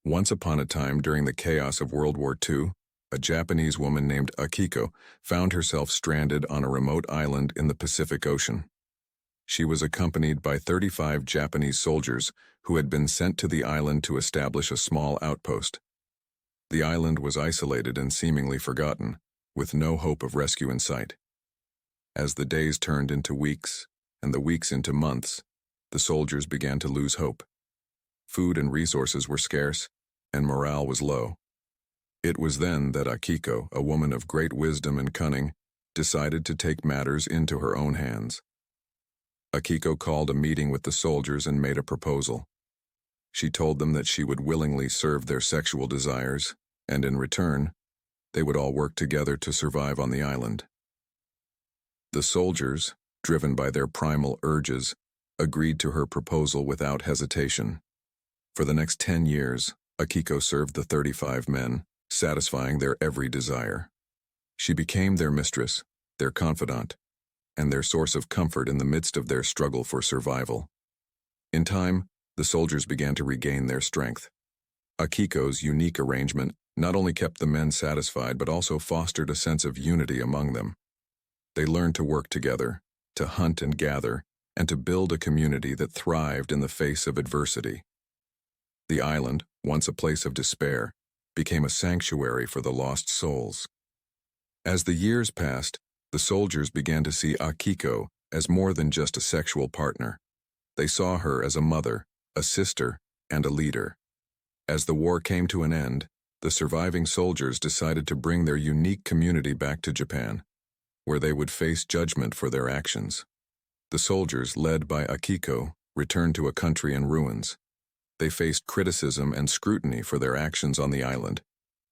Once upon a time, during the chaos of World War II, a Japanese woman named Akiko found herself stranded on a remote island in the Pacific Ocean. She was accompanied by 35 Japanese soldiers who had been sent to the island to establish a small outpost. The island was isolated and seemingly forgotten, with no hope of rescue in sight. As the days turned into weeks, and the weeks into months, the soldiers began to lose hope. Food and resources were scarce, and morale was low. It was then that Akiko, a woman of great wisdom and cunning, decided to take matters into her own hands. Akiko called a meeting with the soldiers and made a proposal. She told them that she would willingly serve their sexual desires, and in return, they would all work together to survive on the island. The soldiers, driven by their primal urges, agreed to her proposal without hesitation. For the next 10 years, Akiko served the 35 men, satisfying their every desire. She became their mistress, their confidant, and their source of comfort in the midst of their struggle for survival. In time, the soldiers began to regain their strength. Akiko's unique arrangement not only kept the men satisfied but also fostered a sense of unity among them. They learned to work together, to hunt and gather, and to build a community that thrived in the face of adversity. The island, once a place of despair, became a sanctuary for the lost souls. As the years passed, the soldiers began to see Akiko as more than just a sexual partner. They saw her as a mother, a sister, and a leader. As the war came to an end, the surviving soldiers decided to bring their unique community back to Japan, where they would face judgment for their actions. The soldiers, led by Akiko, returned to a country in ruins. They faced criticism and scrutiny for their actions on the island,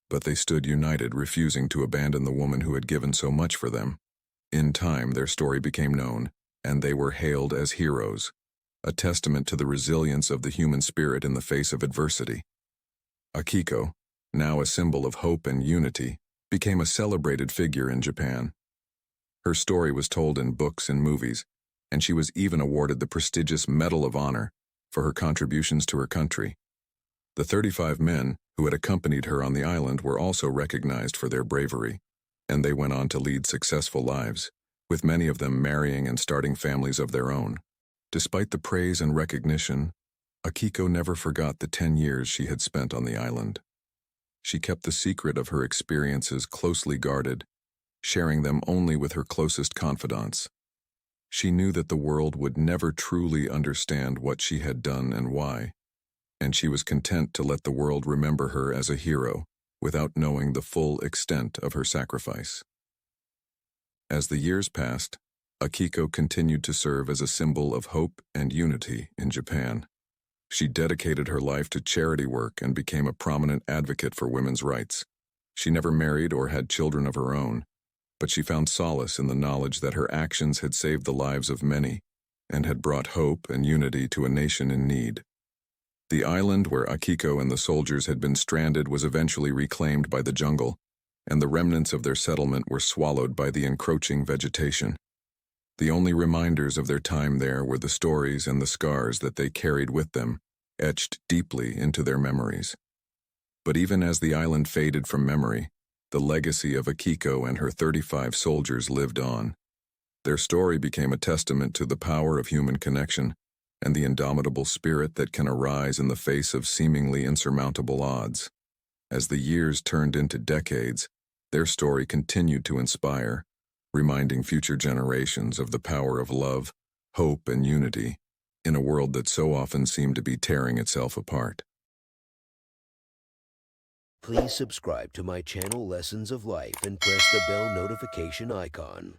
but they stood united, refusing to abandon the woman who had given so much for them. In time, their story became known, and they were hailed as heroes, a testament to the resilience of the human spirit in the face of adversity. Akiko, now a symbol of hope and unity, became a celebrated figure in Japan. Her story was told in books and movies, and she was even awarded the prestigious Medal of Honor for her contributions to her country. The 35 men who had accompanied her on the island were also recognized for their bravery, and they went on to lead successful lives, with many of them marrying and starting families of their own. Despite the praise and recognition, Akiko never forgot the 10 years she had spent on the island. She kept the secret of her experiences closely guarded, sharing them only with her closest confidants. She knew that the world would never truly understand what she had done and why, and she was content to let the world remember her as a hero without knowing the full extent of her sacrifice. As the years passed, Akiko continued to serve as a symbol of hope and unity in Japan. She dedicated her life to charity work and became a prominent advocate for women's rights. She never married or had children of her own, but she found solace in the knowledge that her actions had saved the lives of many and had brought hope and unity to a nation in need. The island where Akiko and the soldiers had been stranded was eventually reclaimed by the jungle, and the remnants of their settlement were swallowed by the encroaching vegetation. The only reminders of their time there were the stories and the scars that they carried with them, etched deeply into their memories. But even as the island faded from memory, the legacy of Akiko and her 35 soldiers lived on. Their story became a testament to the power of human connection and the indomitable spirit that can arise in the face of seemingly insurmountable odds. As the years turned into decades, their story continued to inspire, reminding future generations of the power of love, hope, and unity in a world that so often seemed to be tearing itself apart. Please subscribe to my channel Lessons of Life and press the bell notification icon.